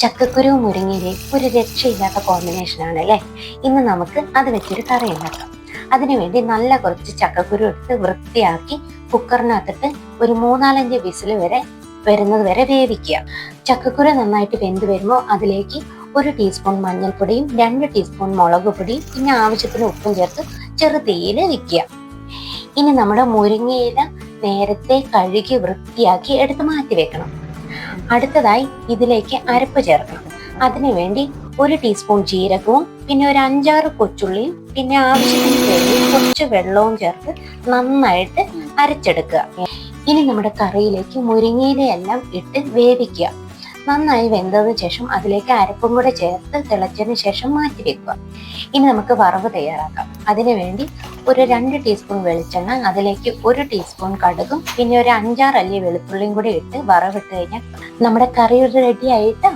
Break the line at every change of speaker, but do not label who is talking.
ചക്കക്കുരു മുരിങ്ങയിലയും ഒരു രക്ഷയില്ലാത്ത കോമ്പിനേഷനാണ് അല്ലേ. ഇന്ന് നമുക്ക് അത് വെച്ചൊരു കറി ഉണ്ടാക്കാം. അതിനുവേണ്ടി നല്ല കുറച്ച് ചക്കക്കുരു എടുത്ത് വൃത്തിയാക്കി കുക്കറിനകത്തിട്ട് ഒരു 3-4 വിസിൽ വരുന്നത് വരെ വേവിക്കുക. ചക്കക്കുരു നന്നായിട്ട് വെന്ത് വരുമ്പോൾ അതിലേക്ക് 1 ടീസ്പൂൺ മഞ്ഞൾപ്പൊടിയും 2 ടീസ്പൂൺ മുളക് പൊടിയും പിന്നെ ആവശ്യത്തിന് ഉപ്പും ചേർത്ത് ചെറുതീയിൽ വെക്കുക. ഇനി നമ്മുടെ മുരിങ്ങയില നേരത്തെ കഴുകി വൃത്തിയാക്കി എടുത്ത് മാറ്റി വെക്കണം. അടുത്തതായി ഇതിലേക്ക് അരപ്പ് ചേർക്കണം. അതിനുവേണ്ടി 1 ടീസ്പൂൺ ജീരകവും പിന്നെ ഒരു 5-6 കൊച്ചുള്ളിയും പിന്നെ ആവശ്യത്തിന് തേങ്ങയും കുറച്ച് വെള്ളവും ചേർത്ത് നന്നായിട്ട് അരച്ചെടുക്കുക. ഇനി നമ്മുടെ കറിയിലേക്ക് മുരിങ്ങയിലയെല്ലാം ഇട്ട് വേവിക്കുക. നന്നായി വെന്തതിന് ശേഷം അതിലേക്ക് അരപ്പും കൂടെ ചേർത്ത് തിളച്ചതിന് ശേഷം മാറ്റി വെക്കുക. ഇനി നമുക്ക് വറവ് തയ്യാറാക്കാം. അതിനുവേണ്ടി ഒരു 2 ടീസ്പൂൺ വെളിച്ചെണ്ണ, അതിലേക്ക് 1 ടീസ്പൂൺ കടുകും പിന്നെ ഒരു 5-6 അല്ലി വെളുത്തുള്ളിയും കൂടി ഇട്ട് വറവിട്ട് കഴിഞ്ഞാൽ നമ്മുടെ കറി റെഡി ആയിട്ട്